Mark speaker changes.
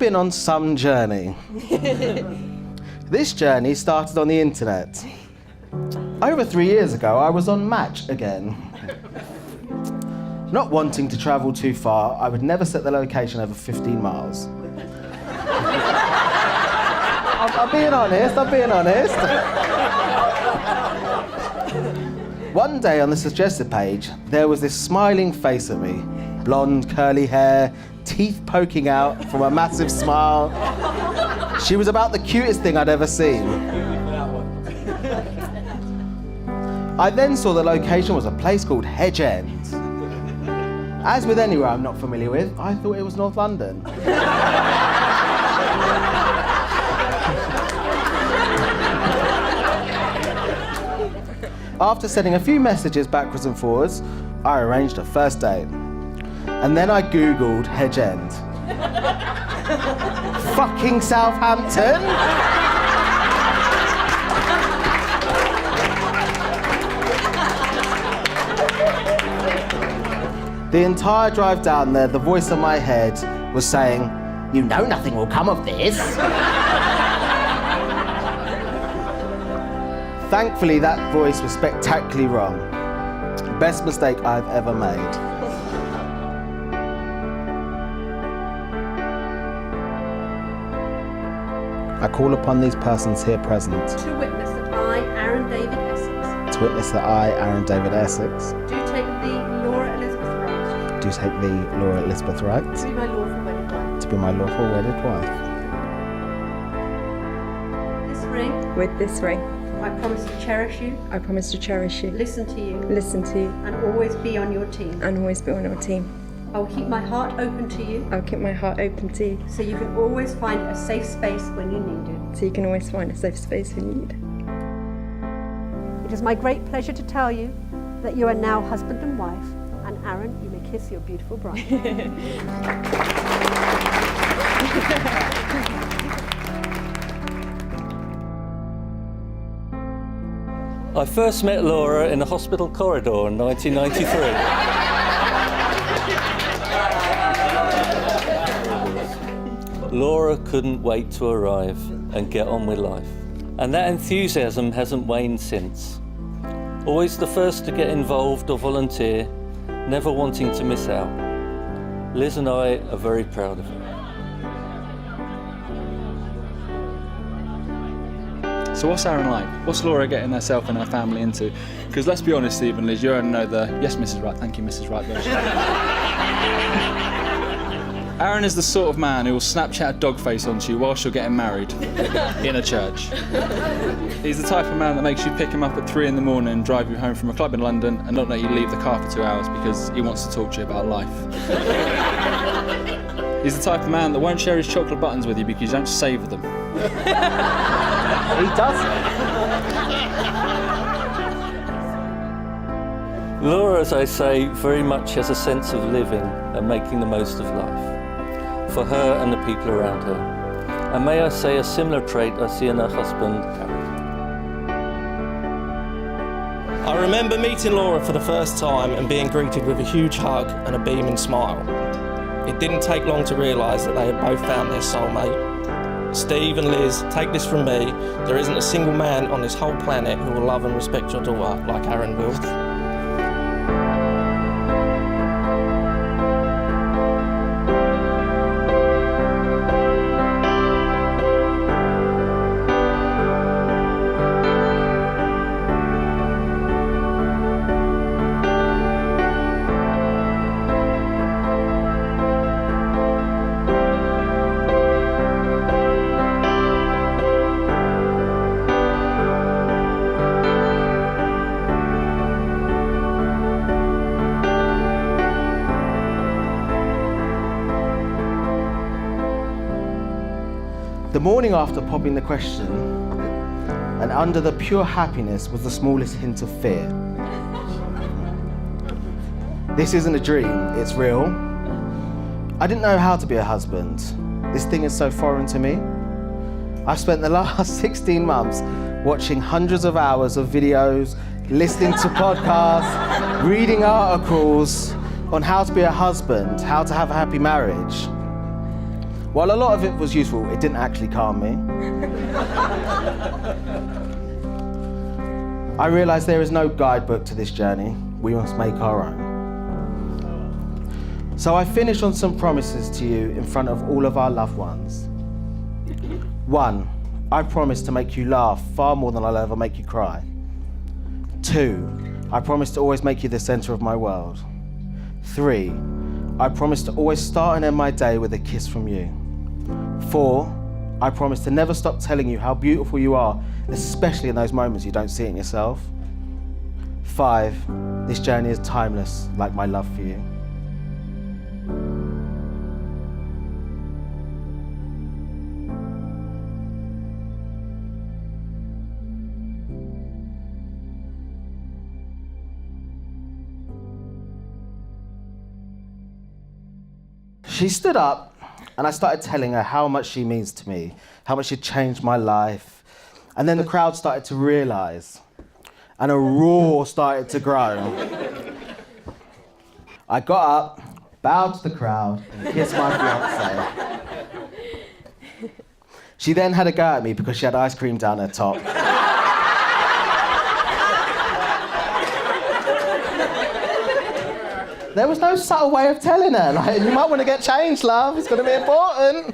Speaker 1: been on some journey. This journey started on the internet. Over 3 years ago, I was on Match again. Not wanting to travel too far, I would never set the location over 15 miles. I'm being honest. One day on the suggested page, there was this smiling face at me. Blonde, curly hair, teeth poking out from a massive smile. She was about the cutest thing I'd ever seen. I then saw the location was a place called Hedge End. As with anywhere I'm not familiar with, I thought it was North London. After sending a few messages backwards and forwards, I arranged a first date. And then I Googled Hedge End. Fucking Southampton! The entire drive down there, the voice in my head was saying, "You know nothing will come of this." Thankfully, that voice was spectacularly wrong. Best mistake I've ever made. I call upon these persons here present
Speaker 2: to witness that I, Arran David Essex,
Speaker 1: do
Speaker 2: take thee, Laura Elizabeth Wright, to be my lawful wedded wife.
Speaker 3: With this ring,
Speaker 2: I promise to cherish you, listen to you, and always be on your team. I will keep my heart open to you, so you can always find a safe space when you need it. It is my great pleasure to tell you that you are now husband and wife, and Arran, you may kiss your beautiful bride.
Speaker 4: I first met Laura in a hospital corridor in 1993. Laura couldn't wait to arrive and get on with life. And that enthusiasm hasn't waned since. Always the first to get involved or volunteer, never wanting to miss out. Liz and I are very proud of her.
Speaker 5: So what's Arran like? What's Laura getting herself and her family into? Because let's be honest, Steve and Liz, you only know the "yes, Mrs. Wright, thank you, Mrs. Wright" version. Arran is the sort of man who will Snapchat a dog face onto you whilst you're getting married in a church. He's the type of man that makes you pick him up at 3 a.m. and drive you home from a club in London and not let you leave the car for 2 hours because he wants to talk to you about life. He's the type of man that won't share his chocolate buttons with you because you don't savour them.
Speaker 1: He doesn't.
Speaker 4: Laura, as I say, very much has a sense of living and making the most of life, for her and the people around her. And may I say a similar trait I see in her husband, Arran.
Speaker 6: I remember meeting Laura for the first time and being greeted with a huge hug and a beaming smile. It didn't take long to realise that they had both found their soulmate. Steve and Liz, take this from me, there isn't a single man on this whole planet who will love and respect your daughter like Arran will.
Speaker 1: The morning after popping the question, and under the pure happiness was the smallest hint of fear. This isn't a dream, it's real. I didn't know how to be a husband. This thing is so foreign to me. I've spent the last 16 months watching hundreds of hours of videos, listening to podcasts, reading articles on how to be a husband, how to have a happy marriage. While a lot of it was useful, it didn't actually calm me. I realised there is no guidebook to this journey. We must make our own. So I finish on some promises to you in front of all of our loved ones. 1, I promise to make you laugh far more than I'll ever make you cry. 2, I promise to always make you the centre of my world. 3, I promise to always start and end my day with a kiss from you. 4, I promise to never stop telling you how beautiful you are, especially in those moments you don't see it in yourself. 5, this journey is timeless, like my love for you. She stood up and I started telling her how much she means to me, how much she changed my life. And then the crowd started to realise and a roar started to grow. I got up, bowed to the crowd and kissed my fiancée. She then had a go at me because she had ice cream down her top. There was no subtle way of telling her, like, you might want to get changed, love, it's going to be important.